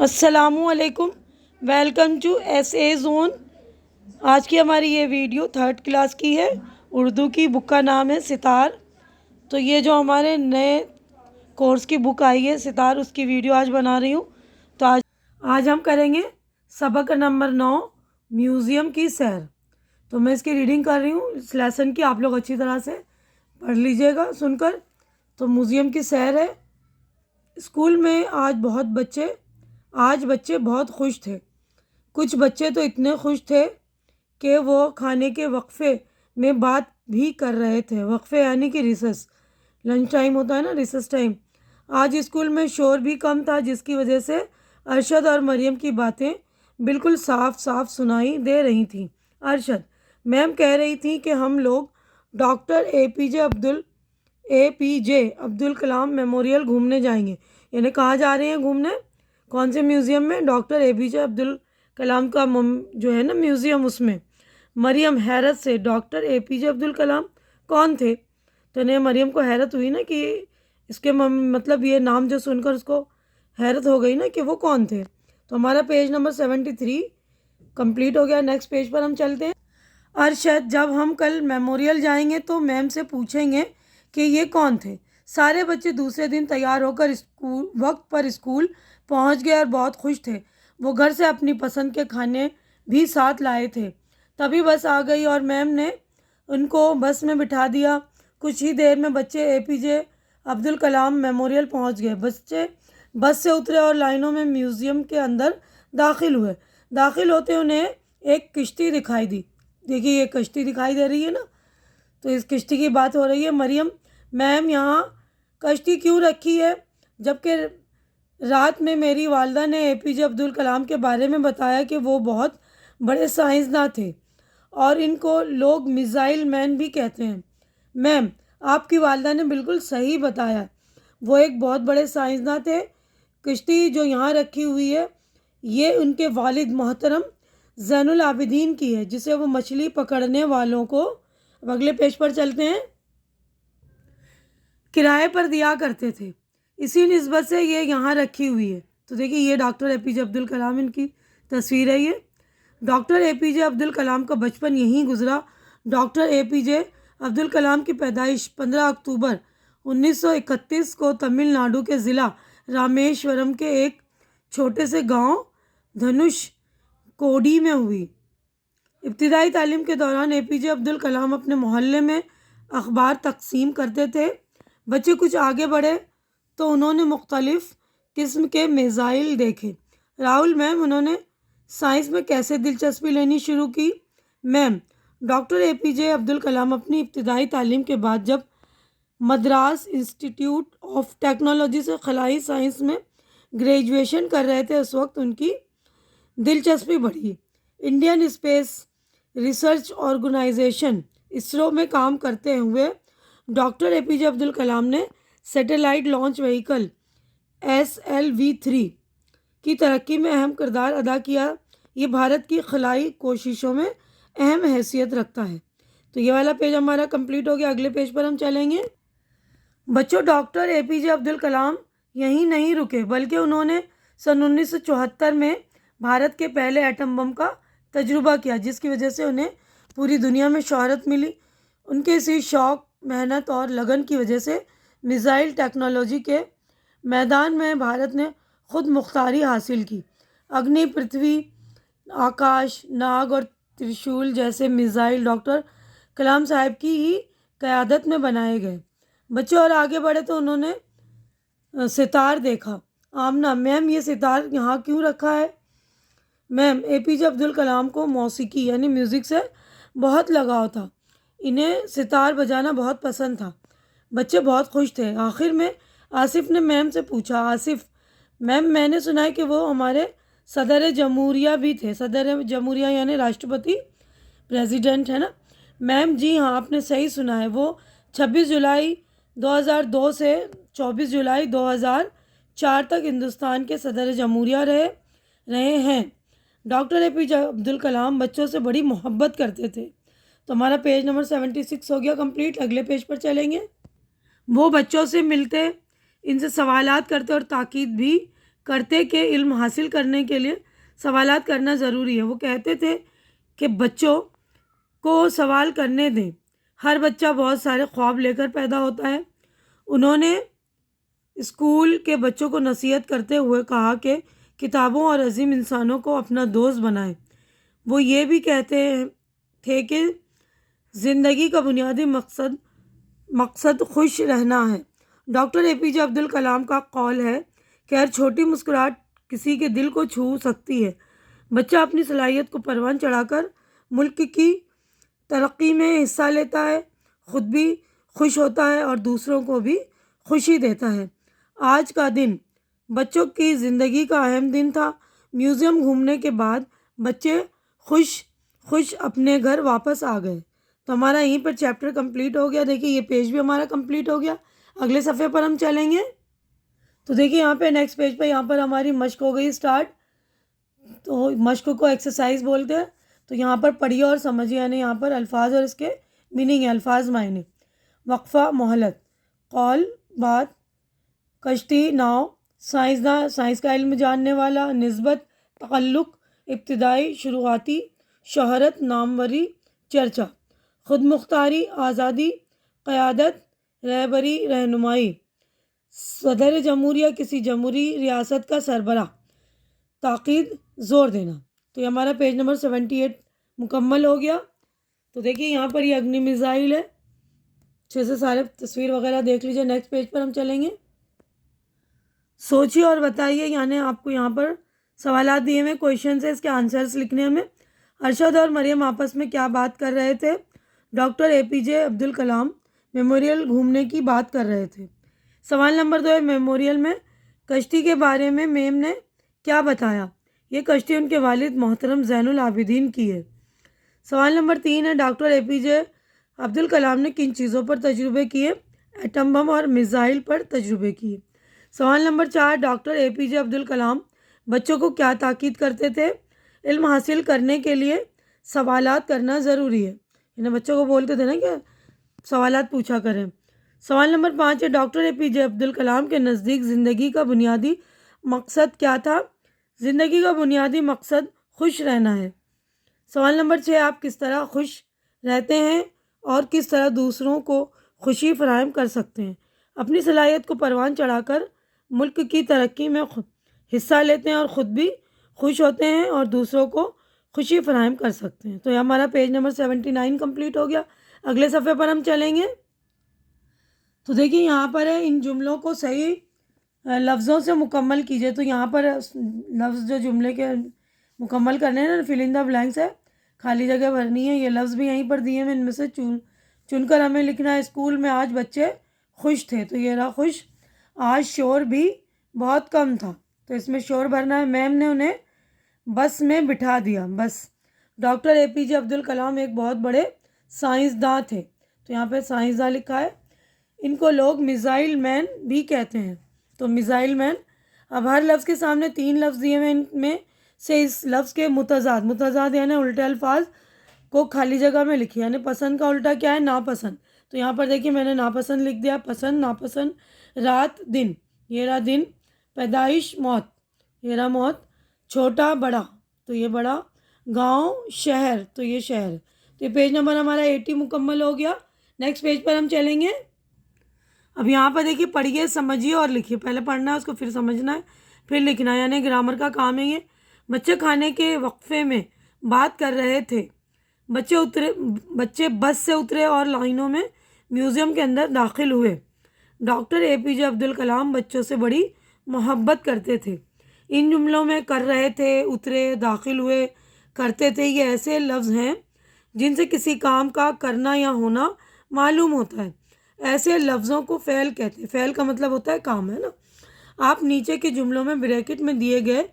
अस्सलामुअलैकुम। Welcome to S zone. आज की हमारी ये वीडियो थर्ड क्लास की है। उर्दू की बुक का नाम है सितार। तो ये जो हमारे नए कोर्स की बुक आई है सितार, उसकी वीडियो आज बना रही हूँ। तो आज हम करेंगे सबक नंबर 9, म्यूज़ियम की सैर। तो मैं इसकी रीडिंग कर रही हूँ इस लेसन की, आप लोग अच्छी तरह से पढ़ लीजिएगा सुनकर। तो म्यूज़ियम की सैर है। स्कूल में आज बच्चे बहुत खुश थे। कुछ बच्चे तो इतने खुश थे कि वो खाने के वक्फे में बात भी कर रहे थे। वक्फे यानी कि रिसेस, लंच टाइम होता है ना, रिसेस टाइम। आज स्कूल में शोर भी कम था, जिसकी वजह से अरशद और मरियम की बातें बिल्कुल साफ साफ सुनाई दे रही थीं। अरशद, मैम कह रही थी कि हम लोग doctor A P J Abdul Kalam memorial घूमने जाएंगे। यानी कहाँ जा रहे हैं घूमने? कौन से म्यूज़ियम में? Doctor A P J Abdul Kalam का जो है ना म्यूज़ियम, उसमें। मरियम हैरत से, doctor A P J Abdul Kalam कौन थे? तो ने मरियम को हैरत हुई ना कि इसके मतलब ये नाम जो सुनकर उसको हैरत हो गई ना कि वो कौन थे। तो हमारा पेज नंबर 73 कंप्लीट हो गया। नेक्स्ट पेज पर हम चलते हैं। अरशद, जब हम कल मेमोरियल जाएंगे तो मैम से पूछेंगे कि ये कौन थे। सारे बच्चे दूसरे दिन तैयार होकर वक्त पर स्कूल पहुंच गए और बहुत खुश थे। वो घर से अपनी पसंद के खाने भी साथ लाए थे। तभी बस आ गई और मैम ने उनको बस में बिठा दिया। कुछ ही देर में बच्चे ए पी जे अब्दुल कलाम मेमोरियल पहुंच गए। बच्चे बस से उतरे और लाइनों में म्यूज़ियम के अंदर दाखिल हुए। दाखिल होते उन्हें एक किश्ती दिखाई दी। देखिए ये कश्ती दिखाई दे रही है ना, तो इस कश्ती की बात हो रही है। मरियम, मैम यहाँ कश्ती क्यों रखी है? जबकि रात में मेरी वालदा ने ए पी जे अब्दुल कलाम के बारे में बताया कि वो बहुत बड़े साइंसदान थे और इनको लोग मिसाइल मैन भी कहते हैं। मैम, आपकी वालदा ने बिल्कुल सही बताया, वो एक बहुत बड़े साइंसदान थे। कश्ती जो यहाँ रखी हुई है ये उनके वालिद मोहतरम ज़ैनुल आबिदीन की है, जिसे वो मछली पकड़ने वालों को, अब अगले पेज पर चलते हैं, किराए पर दिया करते थे। इसी निस्बत से ये यहाँ रखी हुई है। तो देखिए ये doctor A P J Abdul Kalam, इनकी तस्वीर है ये। Doctor A P J Abdul Kalam का बचपन यहीं गुजरा। Doctor A P J Abdul Kalam की पैदाइश 15 अक्टूबर 1931 को तमिलनाडु के ज़िला रामेश्वरम के एक छोटे से गांव धनुष कोडी में हुई। इब्तिदाई तालीम के दौरान ए पी जे अब्दुल कलाम अपने मोहल्ले में अखबार तकसीम करते थे। बच्चे कुछ आगे बढ़े तो उन्होंने मुख्तलिफ़ किस्म के मिसाइल देखे। राहुल, मैम उन्होंने साइंस में कैसे दिलचस्पी लेनी शुरू की? Ma'am, doctor A P J Abdul Kalam अपनी इब्तिदाई तालीम के बाद जब मद्रास इंस्टीट्यूट ऑफ टेक्नोलॉजी से खलाई साइंस में ग्रेजुएशन कर रहे थे, उस वक्त उनकी दिलचस्पी बढ़ी। Indian space research organisation ISRO में काम करते हुए doctor A P J Abdul Kalam ने सैटेलाइट लॉन्च व्हीकल SLV-3 की तरक्की में अहम किरदार अदा किया। ये भारत की खलाई कोशिशों में अहम हैसियत रखता है। तो ये वाला पेज हमारा कंप्लीट हो गया। अगले पेज पर हम चलेंगे। बच्चों, doctor A P J Abdul Kalam यहीं नहीं रुके, बल्कि उन्होंने सन 1974 में भारत के पहले एटम बम का तजुर्बा किया, जिसकी वजह से उन्हें पूरी दुनिया में शोहरत मिली। उनके इसी शौक़, मेहनत और लगन की वजह से मिसाइल टेक्नोलॉजी के मैदान में भारत ने खुद मुख्तारी हासिल की। अग्नि, पृथ्वी, आकाश, नाग और त्रिशूल जैसे मिसाइल डॉक्टर कलाम साहब की ही क़यादत में बनाए गए। बच्चे और आगे बढ़े तो उन्होंने सितार देखा। आमना, मैम ये सितार यहाँ क्यों रखा है? Ma'am, A P J Abdul Kalam को मौसीकी यानी म्यूज़िक से बहुत लगाव था। इन्हें सितार बजाना बहुत पसंद था। बच्चे बहुत खुश थे। आखिर में आसिफ ने मैम से पूछा, आसिफ मैम, मैंने सुना है कि वो हमारे सदर जमहूरिया भी थे। सदर जमहूरिया यानी राष्ट्रपति, प्रेसिडेंट है ना? मैम, जी हाँ, आपने सही सुना है। वो 26 जुलाई 2002 से 24 जुलाई 2004 तक हिंदुस्तान के सदर जमहूरिया रहे हैं। Doctor A P J Abdul Kalam बच्चों से बड़ी मोहब्बत करते थे। तो हमारा पेज नंबर 76 हो गया कंप्लीट। अगले पेज पर चलेंगे। वो बच्चों से मिलते, इनसे सवालात करते और ताकीद भी करते कि इल्म हासिल करने के लिए सवालात करना ज़रूरी है। वो कहते थे कि बच्चों को सवाल करने दें, हर बच्चा बहुत सारे ख्वाब लेकर पैदा होता है। उन्होंने स्कूल के बच्चों को नसीहत करते हुए कहा कि किताबों और अजीम इंसानों को अपना दोस्त बनाएं। वो ये भी कहते थे कि ज़िंदगी का बुनियादी मकसद खुश रहना है। डॉक्टर एपीजे अब्दुल कलाम का कौल है कि हर छोटी मुस्कुराहट किसी के दिल को छू सकती है। बच्चा अपनी सलाहियत को परवान चढ़ाकर मुल्क की तरक्की में हिस्सा लेता है, ख़ुद भी खुश होता है और दूसरों को भी खुशी देता है। आज का दिन बच्चों की ज़िंदगी का अहम दिन था। म्यूज़ियम घूमने के बाद बच्चे खुश अपने घर वापस आ गए। तो हमारा यहीं पर चैप्टर कंप्लीट हो गया। देखिए ये पेज भी हमारा कंप्लीट हो गया। अगले सफ़े पर हम चलेंगे। तो देखिए यहाँ पे नेक्स्ट पेज पर यहाँ पर हमारी मश्क हो गई स्टार्ट। तो मश्क को एक्सरसाइज बोलते हैं। तो यहाँ पर पढ़िए और समझिए, यानी यहाँ पर अल्फाज और इसके मीनिंग है, अल्फाज मायने। वक्फ़ा, मोहलत, कौल, बात, कश्ती, नाव, साइंसदान, साइंस का इल्म जानने वाला, निस्बत, तअल्लुक़, इब्तिदाई, शुरुआती, शोहरत, नामवरी, चर्चा, खुद मुख्तारी, आज़ादी, क़यादत, रहबरी, रहनुमाई, सदर जमहूरिया, किसी जमहूरी रियासत का सरबराह, ताक़ीद, ज़ोर देना। तो ये हमारा पेज नंबर 78 मुकम्मल हो गया। तो देखिए यहाँ पर ये अग्नि मिसाइल है। अच्छे से सारे तस्वीर वगैरह देख लीजिए। नेक्स्ट पेज पर हम चलेंगे। सोचिए और बताइए, यानी आपको यहाँ पर सवालात दिए हुए क्वेश्चन है, इसके आंसर्स लिखने हमें। अरशद और मरियम आपस में क्या बात कर रहे थे? Doctor APJ Abdul Kalam memorial घूमने की बात कर रहे थे। सवाल नंबर 2 है, मेमोरियल में कश्ती के बारे में मेम ने क्या बताया? ये कश्ती उनके वालिद मोहतरम ज़ैनुल आबिदीन की है। सवाल नंबर 3 है, डॉक्टर एपीजे अब्दुल कलाम ने किन चीज़ों पर तजुर्बे किए? एटम बम और मिसाइल पर तजुर्बे किए। सवाल number 4, doctor APJ Abdul Kalam बच्चों को क्या ताकीद करते थे? इल्म हासिल करने के लिए सवालात करना ज़रूरी है। इन्हें बच्चों को बोलते थे ना कि सवालात पूछा करें। सवाल नंबर 5 है, डॉक्टर एपीजे अब्दुल कलाम के नज़दीक ज़िंदगी का बुनियादी मकसद क्या था? ज़िंदगी का बुनियादी मकसद खुश रहना है। सवाल नंबर 6, आप किस तरह खुश रहते हैं और किस तरह दूसरों को खुशी फराहम कर सकते हैं? अपनी सलाहियत को परवान चढ़ाकर मुल्क की तरक्की में हिस्सा लेते हैं और ख़ुद भी खुश होते हैं और दूसरों को खुशी फराहम कर सकते हैं। तो ये हमारा पेज नंबर 79 कंप्लीट हो गया। अगले सफ़े पर हम चलेंगे। तो देखिए यहाँ पर है, इन जुमलों को सही लफ्ज़ों से मुकम्मल कीजिए। तो यहाँ पर लफ्ज़ जो जुमले के मुकम्मल करने हैं ना, फिल इन द ब्लैंक्स है, खाली जगह भरनी है। ये लफ्ज़ भी यहीं पर दिए हैं, इनमें से चुनकर हमें लिखना है। स्कूल में आज बच्चे खुश थे, तो ये रहा खुश। आज शोर भी बहुत कम था, तो इसमें शोर भरना है। मैम ने उन्हें बस में बिठा दिया, बस। डॉक्टर एपीजे अब्दुल कलाम एक बहुत बड़े साइंसदान थे, तो यहाँ पे साइंसदान लिखा है। इनको लोग मिसाइल मैन भी कहते हैं, तो मिसाइल मैन। अब हर लफ्ज़ के सामने 3 लफ्ज़ दिए हुए, इनमें से इस लफ्ज़ के मुतज़ाद यानी उल्टे अल्फाज को खाली जगह में लिखिए। यानी पसंद का उल्टा क्या है? नापसंद। तो यहाँ पर देखिए मैंने नापसंद लिख दिया, पसंद, नापसंद। रात, दिन, ये रहा दिन। पैदाइश, मौत, ये रहा मौत। छोटा, बड़ा, तो ये बड़ा। गांव, शहर, तो ये शहर। तो ये पेज नंबर हमारा 80 मुकम्मल हो गया। नेक्स्ट पेज पर हम चलेंगे। अब यहाँ पर देखिए, पढ़िए, समझिए और लिखिए। पहले पढ़ना है, उसको फिर समझना है, फिर लिखना है, यानी ग्रामर का काम है ये। बच्चे खाने के वक्फे में बात कर रहे थे। बच्चे बस से उतरे और लाइनों में म्यूज़ियम के अंदर दाखिल हुए। डॉक्टर एपीजे अब्दुल कलाम बच्चों से बड़ी मोहब्बत करते थे। इन जुमलों में कर रहे थे, उतरे, दाखिल हुए, करते थे, ये ऐसे लफ्ज़ हैं जिनसे किसी काम का करना या होना मालूम होता है। ऐसे लफ्ज़ों को फ़ेल कहते हैं। फ़ेल का मतलब होता है काम, है ना। आप नीचे के जुमलों में ब्रैकेट में दिए गए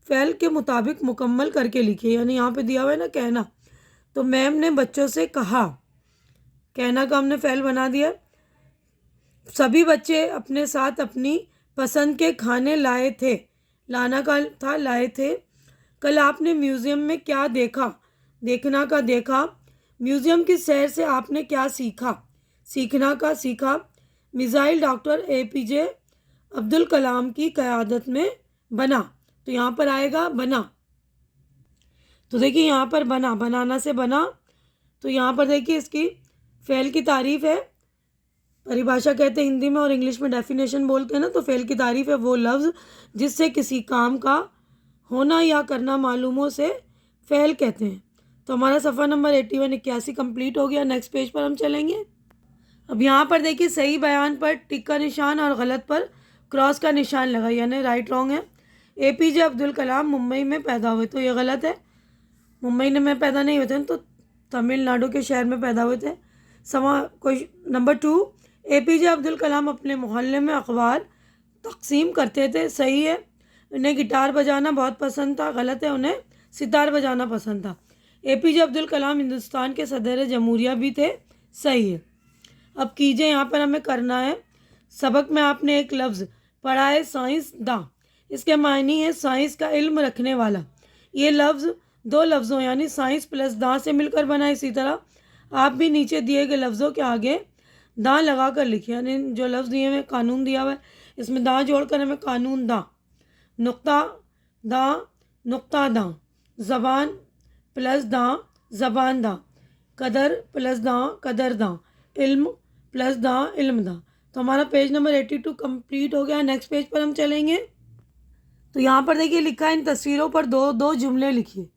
फ़ेल के मुताबिक मुकम्मल करके लिखिए। यानी यहाँ पे दिया हुआ है ना कहना, तो मैम ने बच्चों से कहा, कहना का हमने फ़ेल बना दिया। सभी बच्चे अपने साथ अपनी पसंद के खाने लाए थे। लाना का था लाए थे। कल आपने म्यूज़ियम में क्या देखा? देखना का देखा। म्यूज़ियम की सैर से आपने क्या सीखा? सीखना का सीखा। Missile doctor APJ Abdul Kalam की क़यादत में बना, तो यहाँ पर आएगा बना। तो देखिए यहाँ पर बना, बनाना से बना, तो यहाँ पर देखिए इसकी फ़ेल की तारीफ़ है। परिभाषा कहते हैं हिंदी में और इंग्लिश में डेफिनेशन बोलते हैं ना, तो फ़ेल की तारीफ़ है वो लफ्ज़ जिससे किसी काम का होना या करना मालूम हो से फ़ेल कहते हैं। तो हमारा सफ़ा नंबर 81 कंप्लीट हो गया। नेक्स्ट पेज पर हम चलेंगे। अब यहाँ पर देखिए सही बयान पर टिक का निशान और गलत पर क्रॉस का निशान लगा, यानी राइट रॉन्ग है। APJ अब्दुल कलाम मुंबई में पैदा हुए, तो ये गलत है। मुंबई में पैदा नहीं हुए थे, तो तमिलनाडु के शहर में पैदा हुए थे। Question number 2, APJ Abdul Kalam अपने मोहल्ले में अखबार तकसीम करते थे, सही है। उन्हें गिटार बजाना बहुत पसंद था, गलत है। उन्हें सितार बजाना पसंद था। APJ अब्दुल कलाम हिंदुस्तान के सदर जमहूरिया भी थे, सही है। अब कीजिए, यहाँ पर हमें करना है। सबक में आपने एक लफ्ज़ पढ़ा है साइंस दा, इसके मायने है साइंस का इल्म रखने वाला। ये लफ्ज़ दो लफ्ज़ों यानी साइंस प्लस दा से मिलकर बना। इसी तरह आप भी नीचे दिए गए लफ्ज़ों के आगे दा लगा कर लिखिए, यानी जो लफ्ज़ दिए हुए कानून दिया हुआ है इसमें दा जोड़कर हमें कानून दा, नुक्ता दा, नुक्ता दा, ज़बान प्लस दा, ज़बान दा, कदर प्लस दा, कदर दा, इल्म प्लस दा, इल्म दा। तो हमारा पेज नंबर 82 कंप्लीट हो गया। नेक्स्ट पेज पर हम चलेंगे। तो यहाँ पर देखिए लिखा है इन तस्वीरों पर दो दो जुमले लिखिए,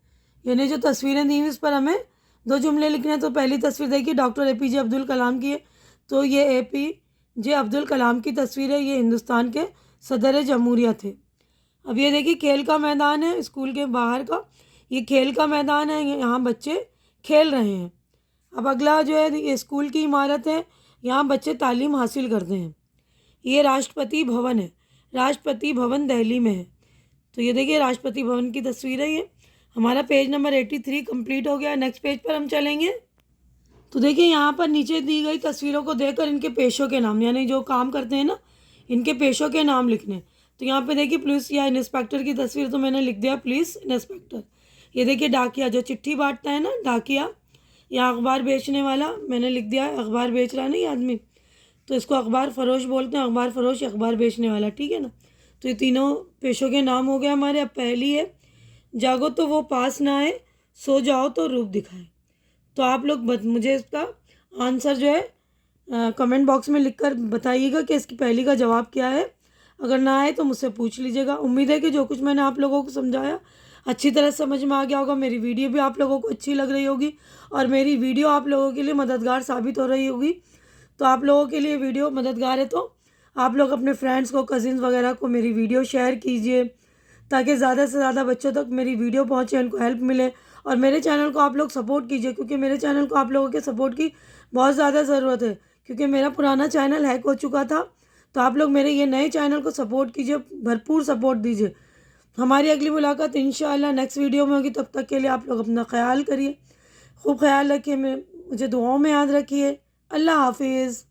यानी जो तस्वीरें दी हुई इस पर हमें दो जुमले लिखने हैं। तो पहली तस्वीर देखिए डॉक्टर APJ अब्दुल कलाम की है, तो ये APJ अब्दुल कलाम की तस्वीर है, ये हिंदुस्तान के सदर जमहूरिया थे। अब ये देखिए खेल का मैदान है स्कूल के बाहर का, ये खेल का मैदान है, यहाँ बच्चे खेल रहे हैं। अब अगला जो है ये स्कूल की इमारत है, यहाँ बच्चे तालीम हासिल करते हैं। ये राष्ट्रपति भवन है, राष्ट्रपति भवन दिल्ली में है। तो ये देखिए राष्ट्रपति भवन की तस्वीर है। ये हमारा पेज नंबर 83 कंप्लीट हो गया। नेक्स्ट पेज पर हम चलेंगे। तो देखिए यहाँ पर नीचे दी गई तस्वीरों को देखकर इनके पेशों के नाम, यानी जो काम करते हैं ना इनके पेशों के नाम लिखने। तो यहाँ पे देखिए पुलिस या इंस्पेक्टर की तस्वीर, तो मैंने लिख दिया पुलिस इंस्पेक्टर। ये देखिए डाकिया जो चिट्ठी बांटता है ना, डाकिया, या अखबार बेचने वाला, मैंने लिख दिया अखबार बेच रहा है ना ये आदमी, तो इसको अखबार फरोश बोलते हैं, अखबार फरोश या अखबार बेचने वाला, ठीक है ना। तो ये तीनों पेशों के नाम हो गए हमारे। अब पहली है जागो तो वो पास ना आए, सो जाओ तो रूप दिखाए। तो आप लोग मुझे इसका आंसर जो है कमेंट बॉक्स में लिखकर बताइएगा कि इसकी पहली का जवाब क्या है। अगर ना आए तो मुझसे पूछ लीजिएगा। उम्मीद है कि जो कुछ मैंने आप लोगों को समझाया अच्छी तरह समझ में आ गया होगा। मेरी वीडियो भी आप लोगों को अच्छी लग रही होगी और मेरी वीडियो आप लोगों के लिए मददगार साबित हो रही होगी। तो आप लोगों के लिए वीडियो मददगार है तो आप लोग अपने फ्रेंड्स को, कज़िन्स वगैरह को मेरी वीडियो शेयर कीजिए, ताकि ज़्यादा से ज़्यादा बच्चों तक मेरी वीडियो पहुँचे, उनको हेल्प मिले। और मेरे चैनल को आप लोग सपोर्ट कीजिए, क्योंकि मेरे चैनल को आप लोगों के सपोर्ट की बहुत ज़्यादा ज़रूरत है, क्योंकि मेरा पुराना चैनल हैक हो चुका था। तो आप लोग मेरे ये नए चैनल को सपोर्ट कीजिए, भरपूर सपोर्ट दीजिए। हमारी अगली मुलाकात इंशाअल्लाह नेक्स्ट वीडियो में होगी। तब तक के लिए आप लोग अपना ख्याल करिए, खूब ख्याल रखिए, मुझे दुआओं में याद रखिए। अल्लाह हाफिज़।